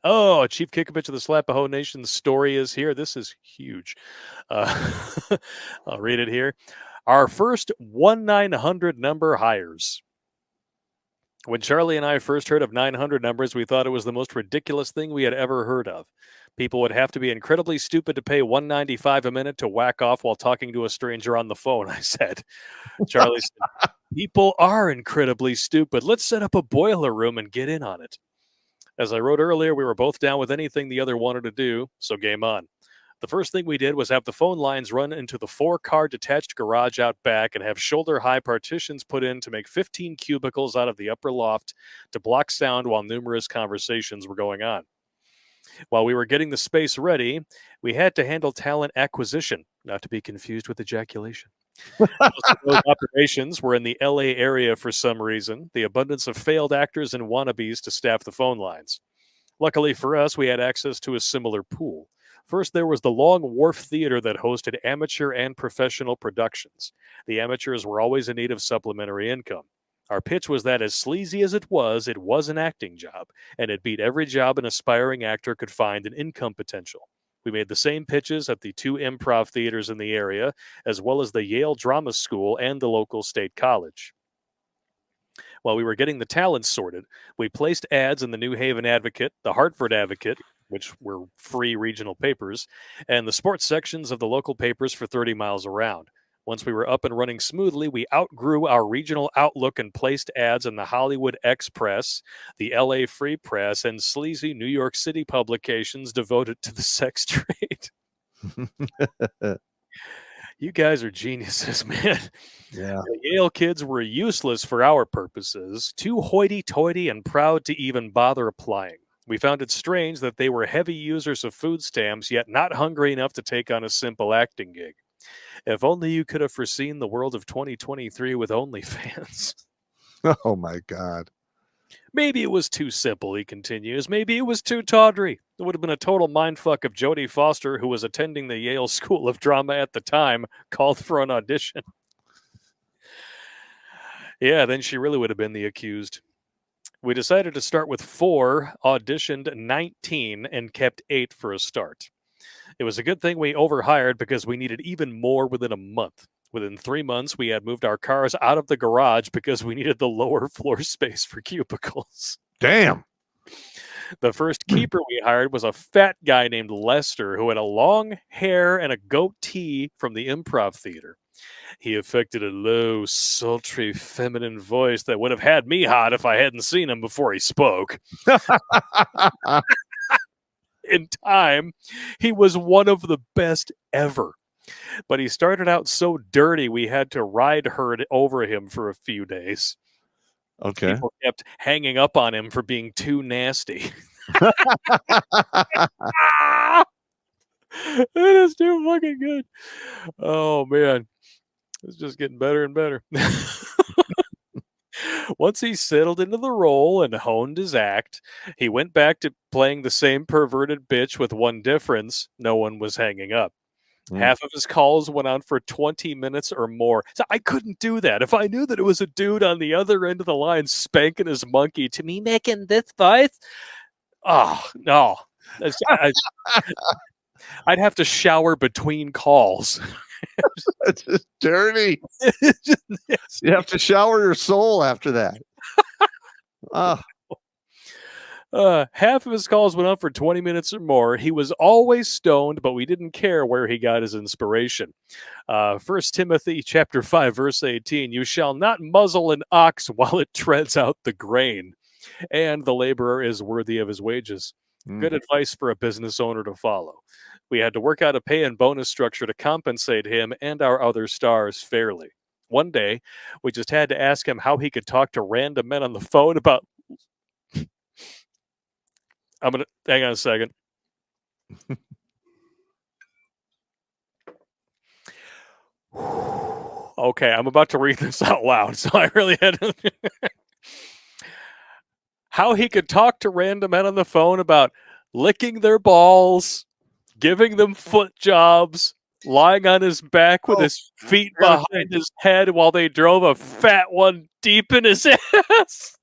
Oh, Chief Kikabich of the Slap-A-Hoe Nation story is here. This is huge. Uh, I'll read it here. Our first 1-900 number hires. When Charlie and I first heard of 900 numbers, we thought it was the most ridiculous thing we had ever heard of. People would have to be incredibly stupid to pay $1.95 a minute to whack off while talking to a stranger on the phone, I said. Charlie said, people are incredibly stupid. Let's set up a boiler room and get in on it. As I wrote earlier, we were both down with anything the other wanted to do, so game on. The first thing we did was have the phone lines run into the 4-car detached garage out back and have shoulder-high partitions put in to make 15 cubicles out of the upper loft to block sound while numerous conversations were going on. While we were getting the space ready, we had to handle talent acquisition, not to be confused with ejaculation. Most of those operations were in the LA area for some reason, the abundance of failed actors and wannabes to staff the phone lines. Luckily for us, we had access to a similar pool. First, there was the Long Wharf Theater that hosted amateur and professional productions. The amateurs were always in need of supplementary income. Our pitch was that as sleazy as it was an acting job, and it beat every job an aspiring actor could find in income potential. We made the same pitches at the 2 improv theaters in the area, as well as the Yale Drama School and the local state college. While we were getting the talents sorted, we placed ads in the New Haven Advocate, the Hartford Advocate, which were free regional papers, and the sports sections of the local papers for 30 miles around. Once we were up and running smoothly, we outgrew our regional outlook and placed ads in the Hollywood Express, the LA Free Press, and sleazy New York City publications devoted to the sex trade. You guys are geniuses, man. Yeah. The Yale kids were useless for our purposes, too hoity-toity and proud to even bother applying. We found it strange that they were heavy users of food stamps, yet not hungry enough to take on a simple acting gig. If only you could have foreseen the world of 2023 with OnlyFans. Oh, my God. Maybe it was too simple, he continues. Maybe it was too tawdry. It would have been a total mindfuck if Jodie Foster, who was attending the Yale School of Drama at the time, called for an audition. Yeah, then she really would have been the accused. We decided to start with 4, auditioned 19, and kept 8 for a start. It was a good thing we overhired because we needed even more within a month. Within 3 months, we had moved our cars out of the garage because we needed the lower floor space for cubicles. Damn. The first keeper we hired was a fat guy named Lester who had a long hair and a goatee from the improv theater. He affected a low, sultry, feminine voice that would have had me hot if I hadn't seen him before he spoke. In time, he was one of the best ever. But he started out so dirty, we had to ride herd over him for a few days. Okay. People kept hanging up on him for being too nasty. It is too fucking good. Oh, man. It's just getting better and better. Once he settled into the role and honed his act, he went back to playing the same perverted bitch with one difference. No one was hanging up. Half of his calls went on for 20 minutes or more. So I couldn't do that. If I knew that it was a dude on the other end of the line spanking his monkey to me making this voice, oh, no. I'd have to shower between calls. That's just dirty. You have to shower your soul after that. Half of his calls went on for 20 minutes or more. He was always stoned, but we didn't care where he got his inspiration. 1 Timothy chapter 5, verse 18, you shall not muzzle an ox while it treads out the grain, and the laborer is worthy of his wages. Good advice for a business owner to follow. We had to work out a pay and bonus structure to compensate him and our other stars fairly. One day, we just had to ask him how he could talk to random men on the phone about... hang on a second. Okay, I'm about to read this out loud, so I really had to... How he could talk to random men on the phone about licking their balls, giving them foot jobs, lying on his back with his feet behind his head while they drove a fat one deep in his ass.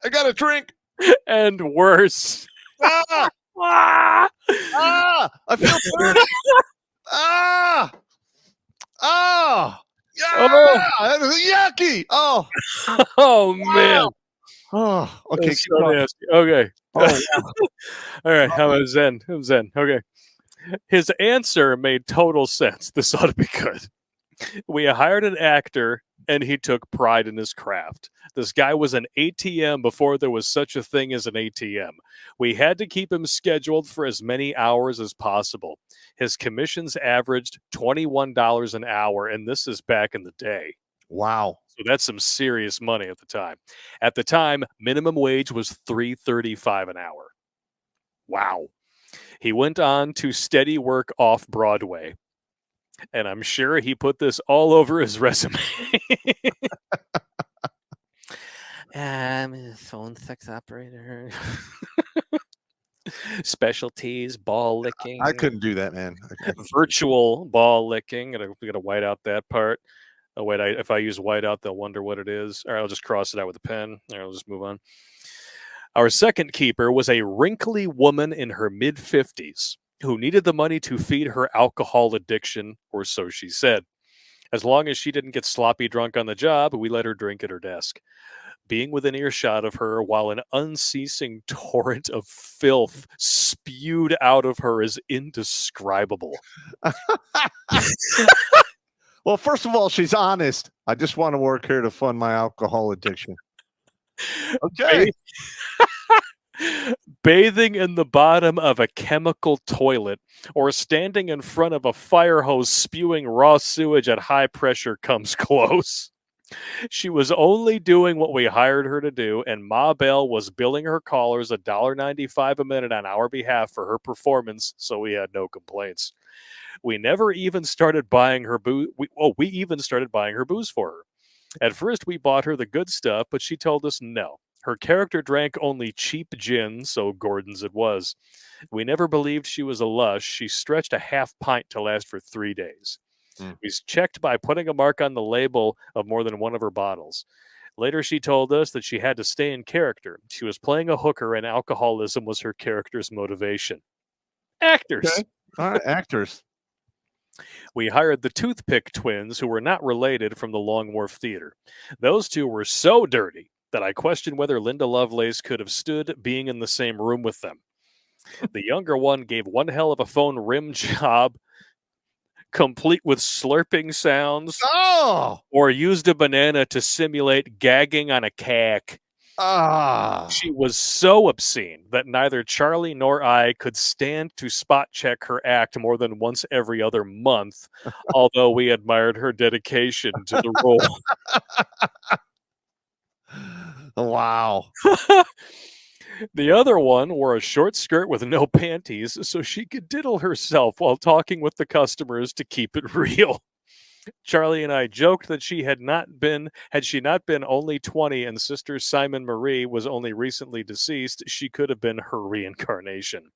I got a drink. And worse. Ah! Ah! Ah! I feel dirty. Ah! Oh! Oh, Yeah! That is yucky. Oh! oh Wow! man, Oh, okay, that's keep so going. nasty. Okay, Oh, all right. How about Zen? I'm Zen. Okay, his answer made total sense. This ought to be good. We hired an actor and he took pride in his craft. This guy was an ATM before there was such a thing as an ATM. We had to keep him scheduled for as many hours as possible. His commissions averaged $21 an hour, and this is back in the day. wow. So that's some serious money at the time. At the time, minimum wage was $3.35 an hour. Wow. He went on to steady work off Broadway, and I'm sure he put this all over his resume. I'm a phone sex operator. Specialties, ball licking, I couldn't do that, man. virtual ball licking. We gotta white out that part. Oh wait, if I use whiteout, they'll wonder what it is. All right, I'll just cross it out with a pen. All right, I'll just move on. Our second keeper was a wrinkly woman in her mid 50s who needed the money to feed her alcohol addiction, or so she said. As long as she didn't get sloppy drunk on the job, we let her drink at her desk. Being within earshot of her while an unceasing torrent of filth spewed out of her is indescribable. Well, first of all, she's honest. I just want to work here to fund my alcohol addiction. Okay. Bathing in the bottom of a chemical toilet or standing in front of a fire hose spewing raw sewage at high pressure comes close. She was only doing what we hired her to do, and Ma Bell was billing her callers $1.95 a minute on our behalf for her performance, so we had no complaints. We never even started buying her booze. We even started buying her booze for her. At first, we bought her the good stuff, but she told us no. Her character drank only cheap gin, so Gordon's it was. We never believed she was a lush. She stretched a half pint to last for 3 days. Mm. We checked by putting a mark on the label of more than one of her bottles. Later, she told us that she had to stay in character. She was playing a hooker, and alcoholism was her character's motivation. Actors. Okay. All right, actors. We hired the Toothpick twins, who were not related, from the Long Wharf Theater. Those two were so dirty that I questioned whether Linda Lovelace could have stood being in the same room with them. The younger one gave one hell of a phone rim job, complete with slurping sounds, Oh! or used a banana to simulate gagging on a cack. Ah! She was so obscene that neither Charlie nor I could stand to spot check her act more than once every other month, although we admired her dedication to the role. Wow. The other one wore a short skirt with no panties so she could diddle herself while talking with the customers to keep it real. Charlie and I joked that had she not been only 20 and sister Simon Marie was only recently deceased, she could have been her reincarnation.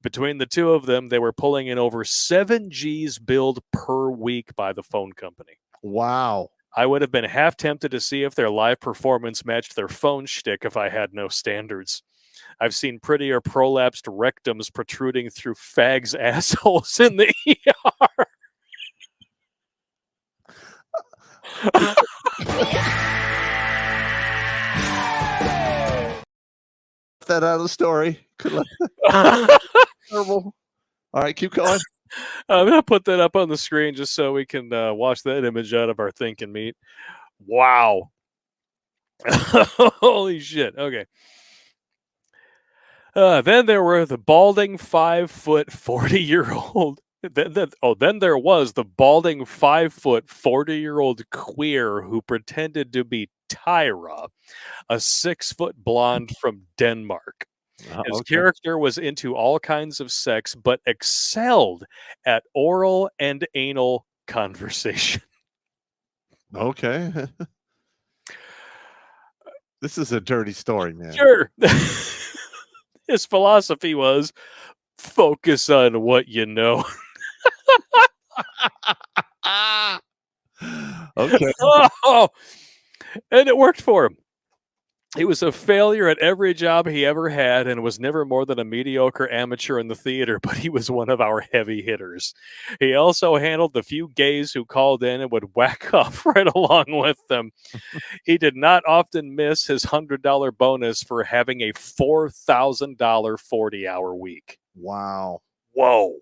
Between the two of them, they were pulling in over 7 G's billed per week by the phone company. Wow. I would have been half tempted to see if their live performance matched their phone shtick if I had no standards. I've seen prettier prolapsed rectums protruding through fags' assholes in the ER. That out of the story. Terrible. All right, keep going. I'm going to put that up on the screen just so we can watch that image out of our thinking meat. Wow. Holy shit. Okay. Then there were the balding 5-foot 40-year-old. Then there was the balding 5-foot 40-year-old queer who pretended to be Tyra, a 6-foot blonde from Denmark. His Okay. character was into all kinds of sex, but excelled at oral and anal conversation. Okay. This is a dirty story, man. Sure. His philosophy was focus on what you know. Okay. Oh, and it worked for him. He was a failure at every job he ever had and was never more than a mediocre amateur in the theater, but he was one of our heavy hitters. He also handled the few gays who called in and would whack off right along with them. He did not often miss his $100 bonus for having a $4,000 40-hour week. Wow. Whoa.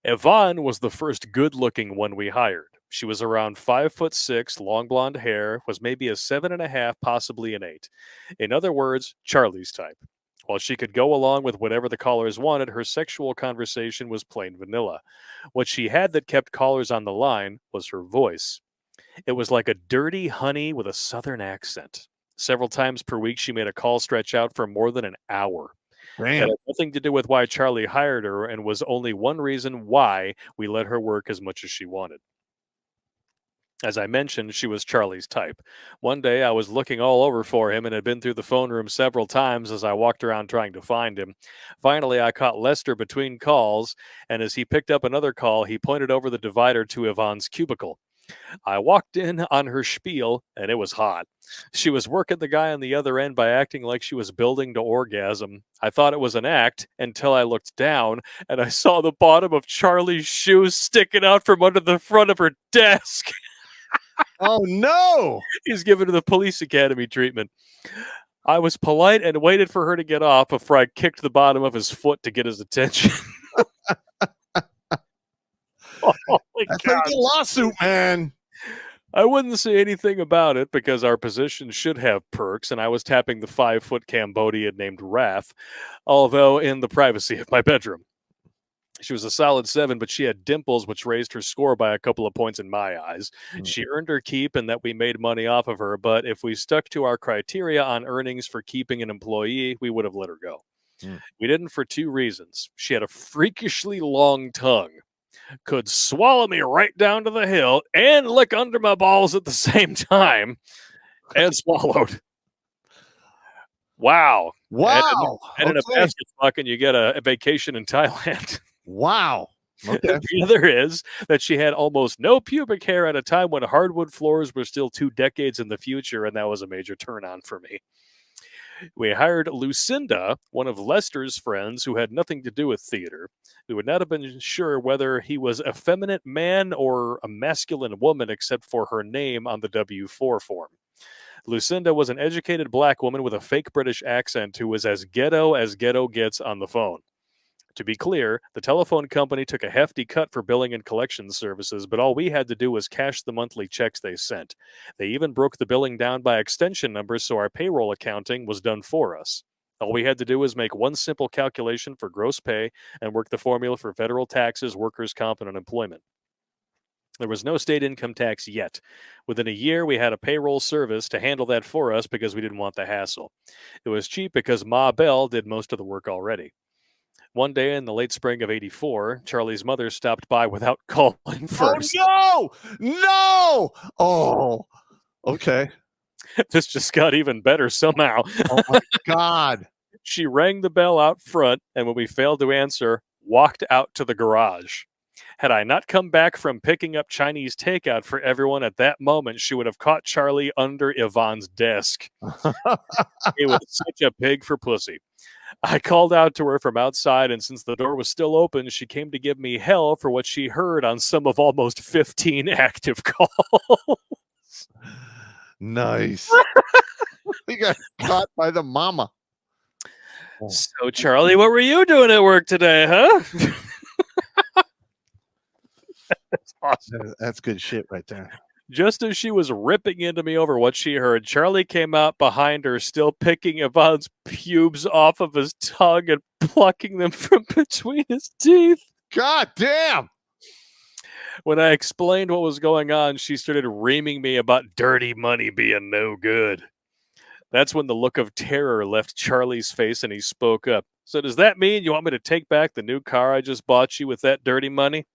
Yvonne was the first good-looking one we hired. She was around 5'6", long blonde hair, was maybe a 7.5, possibly an 8. In other words, Charlie's type. While she could go along with whatever the callers wanted, her sexual conversation was plain vanilla. What she had that kept callers on the line was her voice. It was like a dirty honey with a southern accent. Several times per week, she made a call stretch out for more than an hour. It Damn. had nothing to do with why Charlie hired her and was only one reason why we let her work as much as she wanted. As I mentioned, she was Charlie's type. One day I was looking all over for him and had been through the phone room several times as I walked around trying to find him. Finally, I caught Lester between calls, and as he picked up another call, he pointed over the divider to Yvonne's cubicle. I walked in on her spiel, and it was hot. She was working the guy on the other end by acting like she was building to orgasm. I thought it was an act until I looked down, and I saw the bottom of Charlie's shoes sticking out from under the front of her desk. Oh, no. He's given her the police academy treatment. I was polite and waited for her to get off before I kicked the bottom of his foot to get his attention. Oh, That's a good lawsuit, man. I wouldn't say anything about it because our position should have perks, and I was tapping the 5-foot Cambodian named Wrath, although in the privacy of my bedroom. She was a solid 7, but she had dimples, which raised her score by a couple of points in my eyes. She earned her keep and that we made money off of her, but if we stuck to our criteria on earnings for keeping an employee, we would have let her go. We didn't for 2 reasons. She had a freakishly long tongue, could swallow me right down to the hill and lick under my balls at the same time, and swallowed. Wow. Wow. And in a basket fuck, and you get a vacation in Thailand. Wow. Okay. The other is that she had almost no pubic hair at a time when hardwood floors were still 2 decades in the future, and that was a major turn on for me. We hired Lucinda, one of Lester's friends who had nothing to do with theater. We would not have been sure whether he was a feminine man or a masculine woman except for her name on the W-4 form. Lucinda was an educated black woman with a fake British accent who was as ghetto gets on the phone. To be clear, the telephone company took a hefty cut for billing and collection services, but all we had to do was cash the monthly checks they sent. They even broke the billing down by extension numbers, so our payroll accounting was done for us. All we had to do was make one simple calculation for gross pay and work the formula for federal taxes, workers' comp, and unemployment. There was no state income tax yet. Within a year, we had a payroll service to handle that for us because we didn't want the hassle. It was cheap because Ma Bell did most of the work already. One day in the late spring of '84, Charlie's mother stopped by without calling first. Oh, no! No! Oh, okay. This just got even better somehow. Oh, my God. She rang the bell out front, and when we failed to answer, walked out to the garage. Had I not come back from picking up Chinese takeout for everyone at that moment, she would have caught Charlie under Yvonne's desk. He was such a pig for pussy. I called out to her from outside, and since the door was still open, she came to give me hell for what she heard on some of almost 15 active calls. Nice. We got caught by the mama. So, Charlie, what were you doing at work today, huh? That's awesome. That's good shit right there. Just as she was ripping into me over what she heard, Charlie came out behind her, still picking Yvonne's pubes off of his tongue and plucking them from between his teeth. God damn. When I explained what was going on, she started reaming me about dirty money being no good. That's when the look of terror left Charlie's face and he spoke up. So does that mean you want me to take back the new car I just bought you with that dirty money?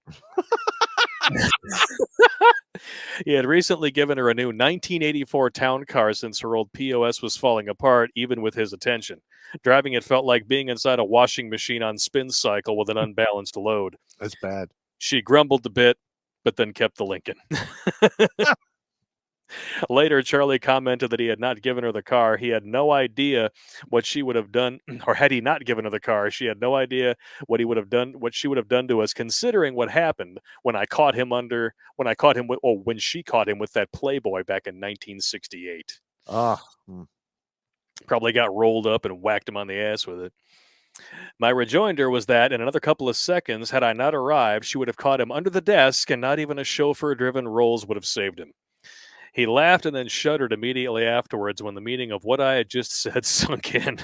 He had recently given her a new 1984 town car since her old POS was falling apart, even with his attention. Driving it felt like being inside a washing machine on spin cycle with an unbalanced load. That's bad. She grumbled a bit, but then kept the Lincoln. Later, Charlie commented that he had not given her the car. He had no idea what she would have done, or had he not given her the car, she had no idea what he would have done, what she would have done to us, considering what happened when I caught him when she caught him with that Playboy back in 1968. Ah, Probably got rolled up and whacked him on the ass with it. My rejoinder was that in another couple of seconds, had I not arrived, she would have caught him under the desk, and not even a chauffeur-driven Rolls would have saved him. He laughed and then shuddered immediately afterwards when the meaning of what I had just said sunk in.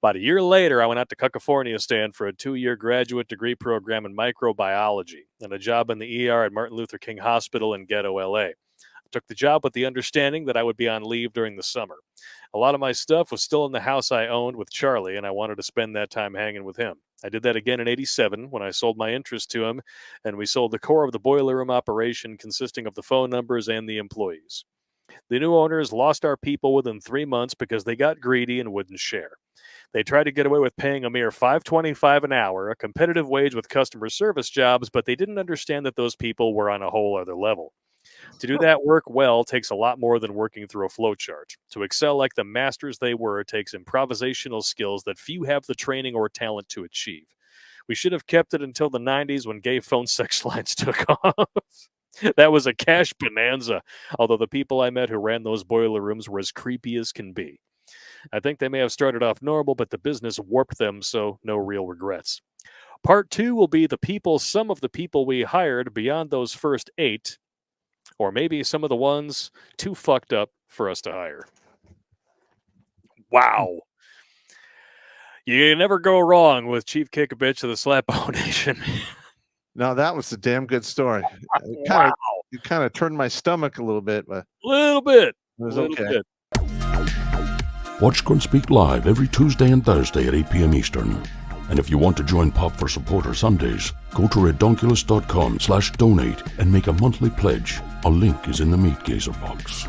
About a year later, I went out to California for a 2-year graduate degree program in microbiology and a job in the ER at Martin Luther King Hospital in Ghetto, LA. Took the job with the understanding that I would be on leave during the summer. A lot of my stuff was still in the house I owned with Charlie, and I wanted to spend that time hanging with him. I did that again in 87 when I sold my interest to him, and we sold the core of the boiler room operation consisting of the phone numbers and the employees. The new owners lost our people within 3 months because they got greedy and wouldn't share. They tried to get away with paying a mere $5.25 an hour, a competitive wage with customer service jobs, but they didn't understand that those people were on a whole other level. To do that work well takes a lot more than working through a flowchart. To excel like the masters they were takes improvisational skills that few have the training or talent to achieve. We should have kept it until the 90s when gay phone sex lines took off. That was a cash bonanza, although the people I met who ran those boiler rooms were as creepy as can be. I think they may have started off normal, but the business warped them, so no real regrets. Part 2 will be some of the people we hired beyond those first 8, or maybe some of the ones too fucked up for us to hire. Wow. You never go wrong with Chief Kick a Bitch of the Slap-A-Hoe Nation. No, that was a damn good story. Wow. You kind of turned my stomach a little bit, but A little bit. it was Little okay. bit. Watch Grunt Speak live every Tuesday and Thursday at 8 p.m. Eastern. And if you want to join Pop for Supporter Sundays, go to redonkulous.com/donate and make a monthly pledge. A link is in the Meat Gazer box.